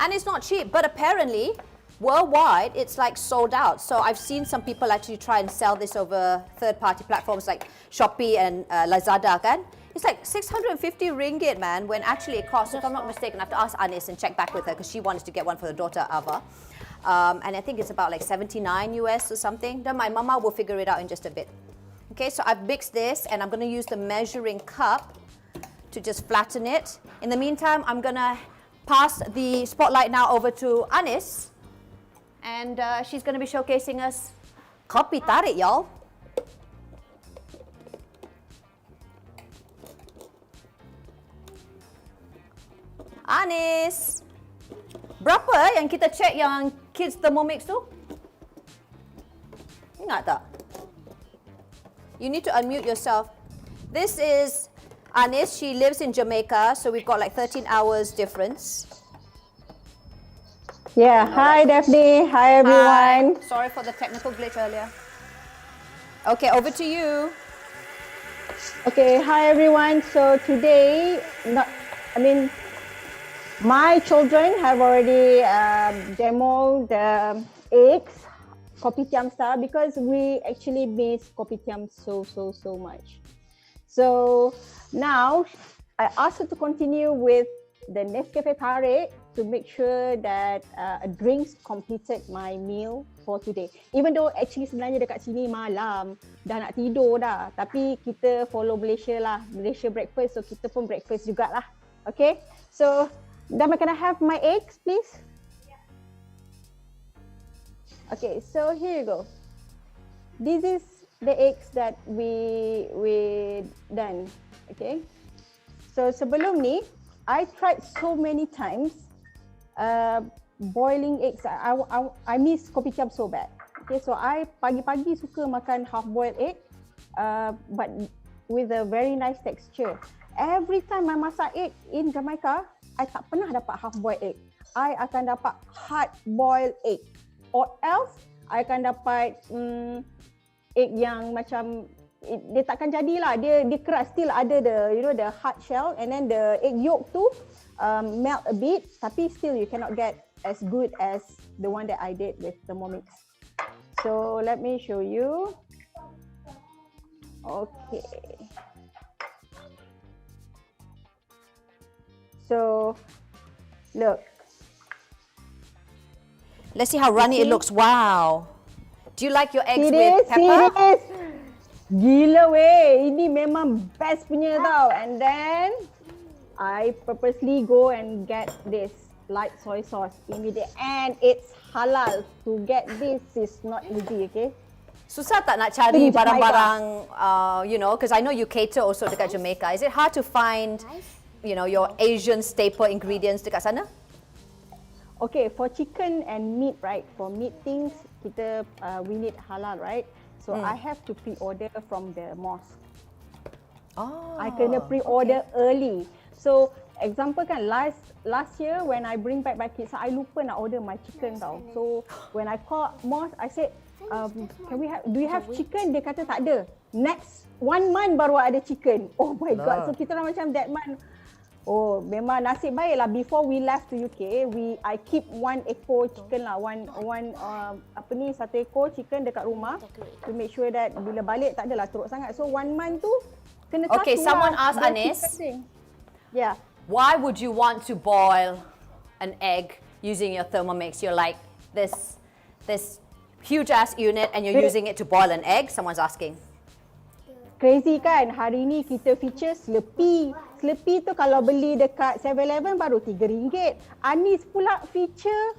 And it's not cheap, but apparently, worldwide, it's like sold out. So I've seen some people actually try and sell this over third-party platforms like Shopee and Lazada, kan? It's like 650 ringgit, man, when actually it costs, if I'm not mistaken, I have to ask Anis and check back with her because she wanted to get one for the daughter, Ava. And I think it's about like 79 US or something. Then my mama will figure it out in just a bit. Okay, so I've mixed this and I'm going to use the measuring cup to just flatten it. In the meantime, I'm going to pass the spotlight now over to Anis. And she's going to be showcasing us Kopi Tarik, y'all. Anis, berapa yang kita check yang kids Thermomix tu? Ingat tak? You need to unmute yourself. This is Anis. She lives in Jamaica, so we've got like 13 hours difference. Yeah, hi Daphne, hi everyone. Hi. Sorry for the technical glitch earlier. Okay, over to you. Okay, hi everyone. So today, my children have already demoed the eggs, Kopitiam style, because we actually miss Kopitiam so much. So now I asked her to continue with the Nescafe Tarik to make sure that drinks completed my meal for today. Even though actually sebenarnya dekat sini malam, dah nak tidur dah. Tapi kita follow Malaysia lah, Malaysia breakfast, so kita pun breakfast jugalah. Okay, so Dama, can I have my eggs please? Okay, so here you go. This is the eggs that we done. Okay, so sebelum ni I tried so many times boiling eggs. I miss Kopitiam so bad. Okay, so I pagi-pagi suka makan half-boiled egg, but with a very nice texture. Every time I masak egg in Jamaica, I tak pernah dapat half-boiled egg. I akan dapat hard-boiled egg, or else I akan dapat egg yang macam dia takkan jadilah, dia keras, still ada the hard shell, and then the egg yolk tu melt a bit, tapi still you cannot get as good as the one that I did with Thermomix. So let me show you. Okay. So look. Let's see how runny it looks. Wow. Do you like your eggs with pepper? Serious. Gila weh, ini memang best punya tau. And then I purposely go and get this light soy sauce immediate, and it's halal. To get this is not easy, okay? Susah tak nak cari barang-barang, you know, because I know you cater also dekat Jamaica. Is it hard to find, you know, your Asian staple ingredients dekat sana? Okay, for chicken and meat, right? For meat things, kita we need halal, right? So I have to pre-order from the mosque. Oh, I kena pre-order early. So example kan, last year when I bring back my kids, I lupa nak order my chicken tau. So when I call mosque, I said, do you have chicken? Dia kata tak ada. Next 1 month baru ada chicken. Oh my god. So kita orang macam that month. Oh, memang nasib baik lah. Before we left to UK, I keep 1 ekor chicken lah. Satu ekor chicken dekat rumah to make sure that bila balik tak adalah teruk sangat. So 1 month tu kena tahu. Okay, someone asked Anis. Yeah. Why would you want to boil an egg using your Thermomix? You're like this huge ass unit and you're using it to boil an egg? Someone's asking. Crazy kan? Hari ni kita feature slurpy. Slurpy tu kalau beli dekat 7-Eleven baru RM3. Anis pula feature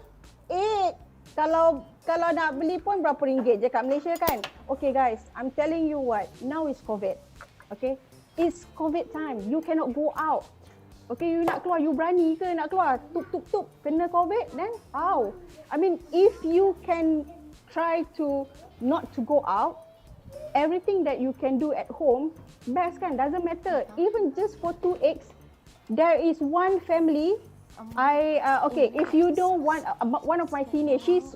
egg. Kalau nak beli pun berapa ringgit je kat Malaysia kan? Okay guys, I'm telling you what. Now is COVID. Okay? It's COVID time. You cannot go out. Okay, you nak keluar, you berani ke nak keluar? Tup. Kena COVID, then how? I mean, if you can try to not to go out, everything that you can do at home, best kan? Doesn't matter. Even just for 2 eggs, there is one family. Okay, if you don't want, one of my senior, she's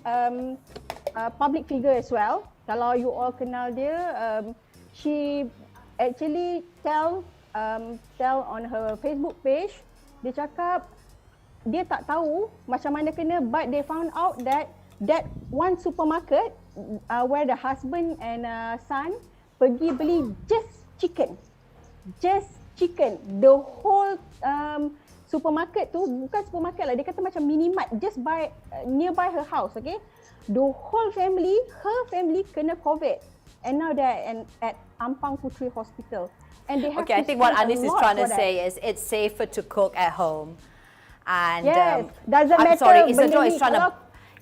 a public figure as well. Kalau you all kenal dia, she actually tell on her Facebook page, dia cakap dia tak tahu macam mana kena, but they found out that one supermarket where the husband and son pergi beli just chicken. The whole supermarket tu, bukan supermarket lah, dia kata macam minimart, just by nearby her house, okay? The whole family, her family kena COVID. And now they're at Ampang Putri Hospital. And they have I think what Anis is trying to say is it's safer to cook at home. And yes, doesn't matter. I'm sorry,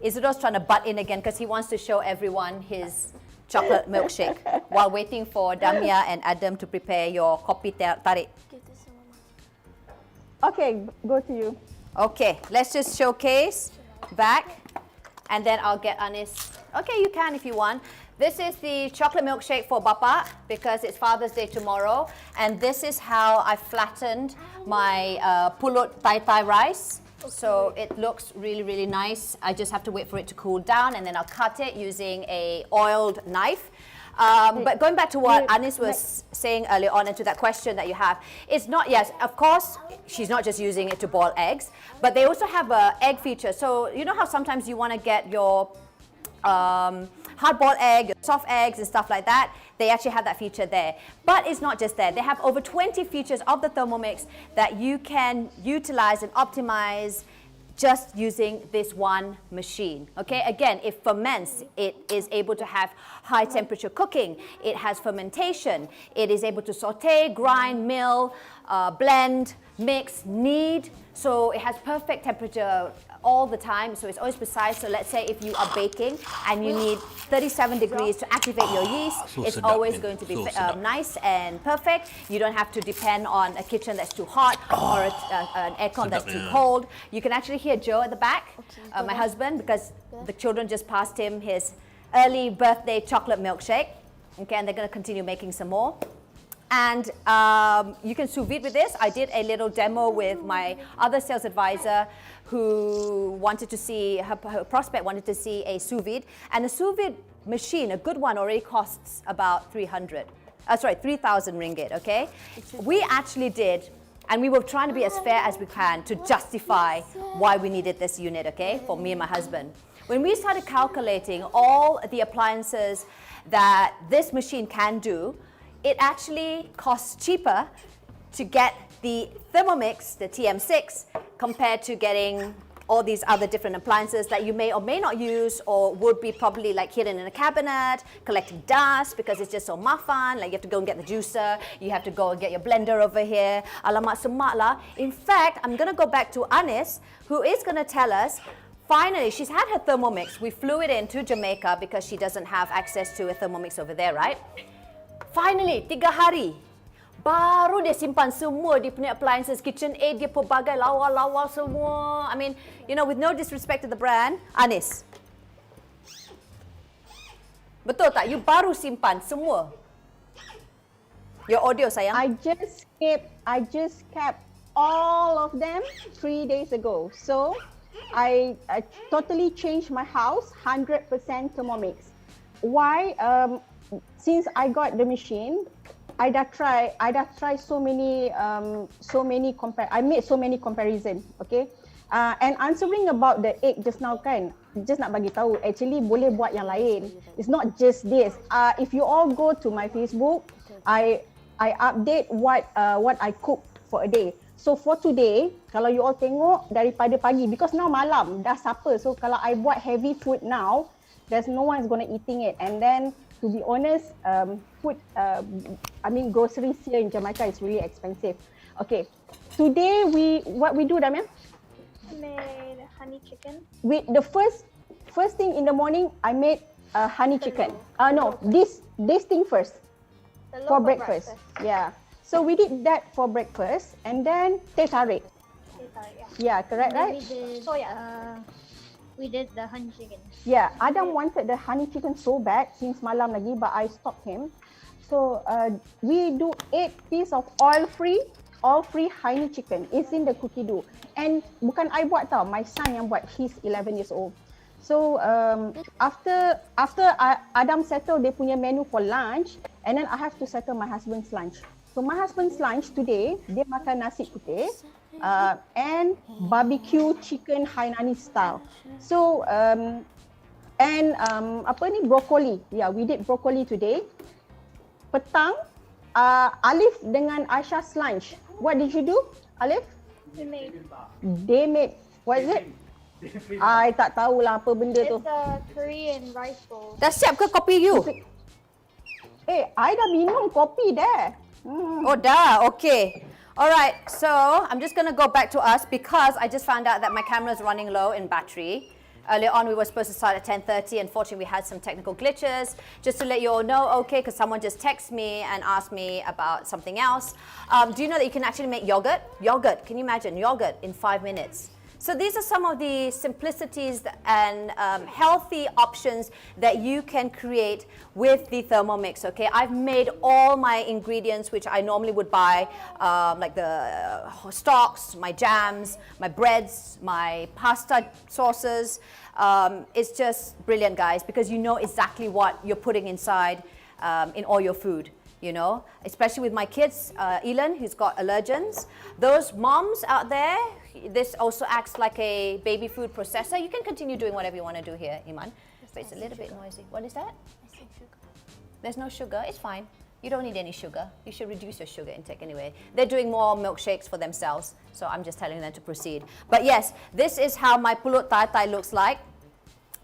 Isidore's trying to butt in again because he wants to show everyone his chocolate milkshake while waiting for Damea and Adam to prepare your Kopi Tarik. Okay, go to you. Okay, let's just showcase back and then I'll get Anis. Okay, you can if you want. This is the chocolate milkshake for Bapa because it's Father's Day tomorrow. And this is how I flattened my Pulut Tai Tai rice. Okay. So it looks really, really nice. I just have to wait for it to cool down and then I'll cut it using a oiled knife. But going back to what Anis was saying earlier on and to that question that you have, it's not, yes, of course, she's not just using it to boil eggs, but they also have a egg feature. So you know how sometimes you want to get your hard-boiled egg, soft eggs and stuff like that, they actually have that feature there. But it's not just there. They have over 20 features of the Thermomix that you can utilize and optimize just using this one machine. Okay, again, it ferments, it is able to have high temperature cooking, it has fermentation, it is able to saute, grind, mill, blend, mix, knead, so it has perfect temperature all the time, so it's always precise. So let's say if you are baking and you need 37 degrees to activate your yeast, it's always going to be nice and perfect. You don't have to depend on a kitchen that's too hot or an aircon that's too cold. You can actually hear Joe at the back, my husband, because the children just passed him his early birthday chocolate milkshake. Okay, and they're going to continue making some more. And you can sous vide with this. I did a little demo with my other sales advisor who wanted to see, her prospect wanted to see a sous vide. And a sous vide machine, a good one, already costs about 3,000 ringgit, okay? We actually did, and we were trying to be as fair as we can to justify why we needed this unit, okay, for me and my husband. When we started calculating all the appliances that this machine can do, it actually costs cheaper to get the Thermomix, the TM6, compared to getting all these other different appliances that you may or may not use or would be probably like hidden in a cabinet, collecting dust because it's just so mafan, like you have to go and get the juicer, you have to go and get your blender over here, alamak semak lah. In fact, I'm going to go back to Anis, who is going to tell us, finally, she's had her Thermomix. We flew it into Jamaica because she doesn't have access to a Thermomix over there, right? Finally, 3 hari, baru dia simpan semua dia punya appliances, KitchenAid dia pelbagai lawa-lawa semua. I mean, you know, with no disrespect to the brand, Anis. Betul tak? You baru simpan semua. Your audio, sayang. I just kept all of them 3 days ago. So, I totally changed my house 100% Thermomix. why? Since I got the machine, I dah try so many I made so many comparison, okay? And answering about the egg just now kan, just nak bagi tahu actually boleh buat yang lain. It's not just this. If you all go to my Facebook, I update what I cook for a day. So for today, kalau you all tengok daripada pagi, because now malam dah supper, so kalau I buat heavy food now, there's no one is gonna eating it. And then to be honest, food, groceries here in Jamaica is really expensive. Okay, today what we do, Damia? Made honey chicken. The first thing in the morning, I made honey chicken. This thing first for breakfast. Yeah. So we did that for breakfast, and then teh tarik. Yeah, correct, right? We did the honey chicken. Yeah, Adam wanted the honey chicken so bad since malam lagi, but I stopped him. So we do 8 pieces of oil-free honey chicken. It's in the Cookidoo. And bukan I buat tau, my son yang buat. He's 11 years old. So after Adam settle dia punya menu for lunch, and then I have to settle my husband's lunch. So my husband's lunch today, dia makan nasi putih and barbecue chicken Hainanese style. So broccoli. Yeah, we did broccoli today. Petang, Alif dengan Aisyah's lunch. What did you do, Alif? They made. What is it? I tak tahulah apa benda tu. It's a Korean rice bowl. Dah siap ke kopi you? I dah minum kopi dah. Oh, dah. Okay. All right. So I'm just going to go back to us because I just found out that my camera is running low in battery. Earlier on, we were supposed to start at 10:30. Unfortunately, we had some technical glitches. Just to let you all know, okay, because someone just texted me and asked me about something else. Do you know that you can actually make yogurt? Yogurt. Can you imagine? Yogurt in 5 minutes. So these are some of the simplicities and healthy options that you can create with the Thermomix, okay? I've made all my ingredients which I normally would buy, like the stocks, my jams, my breads, my pasta sauces. It's just brilliant, guys, because you know exactly what you're putting inside in all your food. You know, especially with my kids, Elon, who's got allergens. Those moms out there, this also acts like a baby food processor. You can continue doing whatever you want to do here, Iman, but it's a little bit noisy. What is that? There's no sugar. It's fine. You don't need any sugar. You should reduce your sugar intake anyway. They're doing more milkshakes for themselves, so I'm just telling them to proceed. But yes, this is how my Pulut Tai Tai looks like.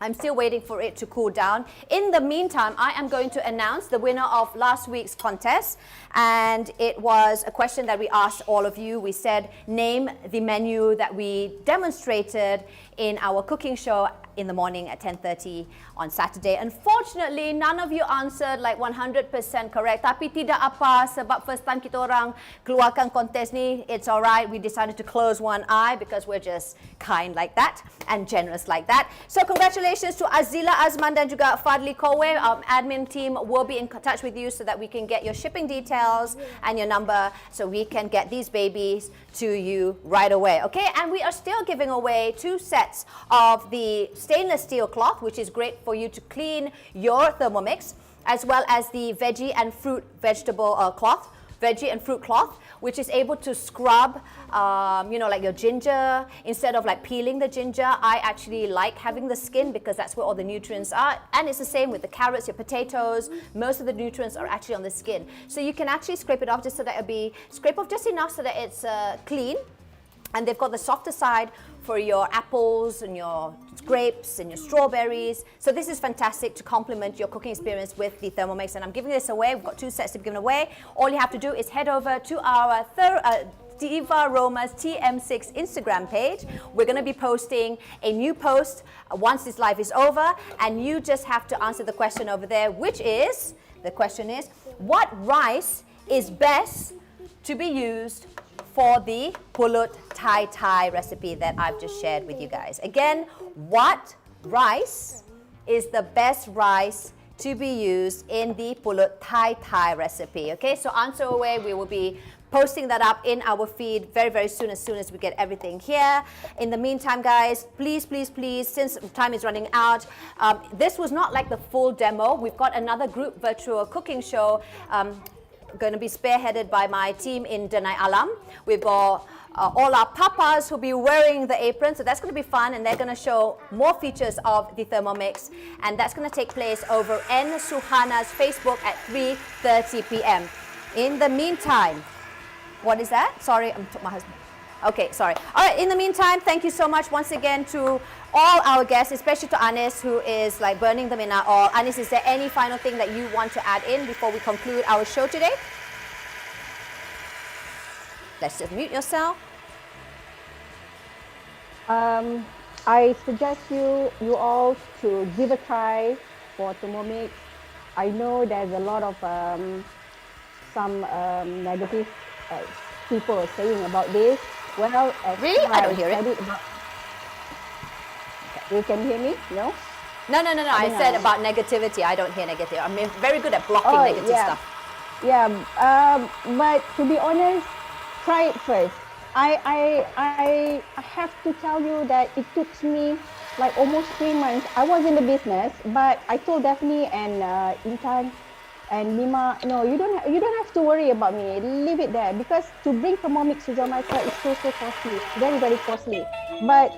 I'm still waiting for it to cool down. In the meantime, I am going to announce the winner of last week's contest. And it was a question that we asked all of you. We said, name the menu that we demonstrated in our cooking show in the morning at 10:30 on Saturday. Unfortunately, none of you answered like 100% correct. Tapi tidak apa, sebab first time kita orang keluarkan kontes ni, it's alright. We decided to close one eye because we're just kind like that and generous like that. So congratulations to Azila Azman dan juga Fadli Kowe. Our admin team will be in touch with you so that we can get your shipping details and your number so we can get these babies to you right away. Okay, and we are still giving away 2 sets of the stainless steel cloth, which is great for you to clean your Thermomix, as well as the veggie and fruit cloth, which is able to scrub, like your ginger. Instead of like peeling the ginger, I actually like having the skin because that's where all the nutrients are. And it's the same with the carrots, your potatoes. Most of the nutrients are actually on the skin. So you can actually scrape it off just so that scrape off just enough so that it's clean. And they've got the softer side for your apples and your grapes and your strawberries. So this is fantastic to complement your cooking experience with the Thermomix. And I'm giving this away. We've got 2 sets to be given away. All you have to do is head over to our Diva Roma's TM6 Instagram page. We're going to be posting a new post once this live is over. And you just have to answer the question over there, the question is, what rice is best to be used for the Pulut Tai Tai recipe that I've just shared with you guys. Again, what rice is the best rice to be used in the Pulut Tai Tai recipe? Okay, so answer away. We will be posting that up in our feed very soon as we get everything here. In the meantime, guys, please, since time is running out, this was not like the full demo. We've got another group virtual cooking show going to be spearheaded by my team in Denai Alam. We've got all our papas who'll be wearing the apron, so that's going to be fun, and they're going to show more features of the Thermomix, and that's going to take place over N Suhana's Facebook at 3:30 p.m. In the meantime, what is that? Sorry, I'm my husband. Okay, sorry. All right, in the meantime, thank you so much once again to all our guests, especially to Anis, who is like burning them in our oil. Anis, is there any final thing that you want to add in before we conclude our show today? Let's just mute yourself. I suggest you all to give a try for Thermomix. I know there's a lot of some negative people saying about this. Well, really? I don't hear it. You can hear me? No? No. I said about negativity. I don't hear negative. I'm very good at blocking negative stuff. Yeah, but to be honest, try it first. I have to tell you that it took me like almost 3 months. I was in the business, but I told Daphne and Intan and Lima, no, you don't have to worry about me. Leave it there, because to bring Thermomix to Jamaica is so costly, very costly. But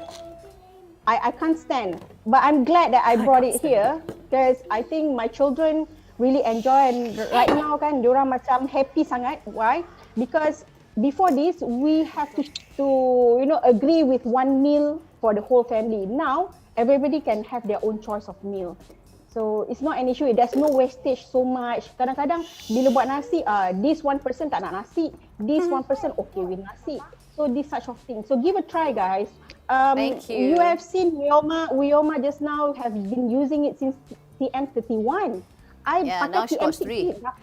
I can't stand. But I'm glad that I brought it here, because I think my children really enjoy, and right now kan diorang macam happy sangat. Why? Because before this we have to agree with one meal for the whole family. Now everybody can have their own choice of meal. So it's not an issue. There's no wastage so much. Kadang-kadang bila buat nasi, this one person tak nak nasi, this one person okay with nasi. So this such of thing. So give a try, guys. Thank you. You have seen Wyomia just now have been using it since TM31. I pakai now she got TM60. Dah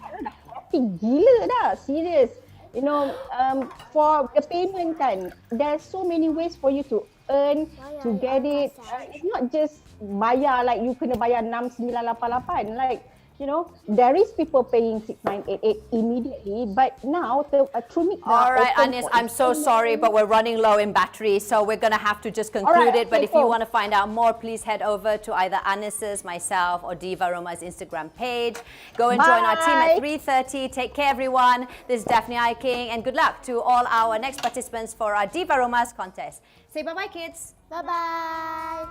happy gila dah. Serious. You know, for the payment kan, there's so many ways for you to earn, to get it. It's not just bayar like you kena bayar 6988. Like, you know, there is people paying 6988 immediately, but now through me. All right, Anis, I'm so sorry, but we're running low in battery, so we're going to have to just conclude it. But if you want to find out more, please head over to either Anis's, myself, or Diva Roma's Instagram page. Go and join our team at 3:30. Take care, everyone. This is Daphne I King, and good luck to all our next participants for our Diva Roma's contest. Say bye-bye, kids. Bye-bye.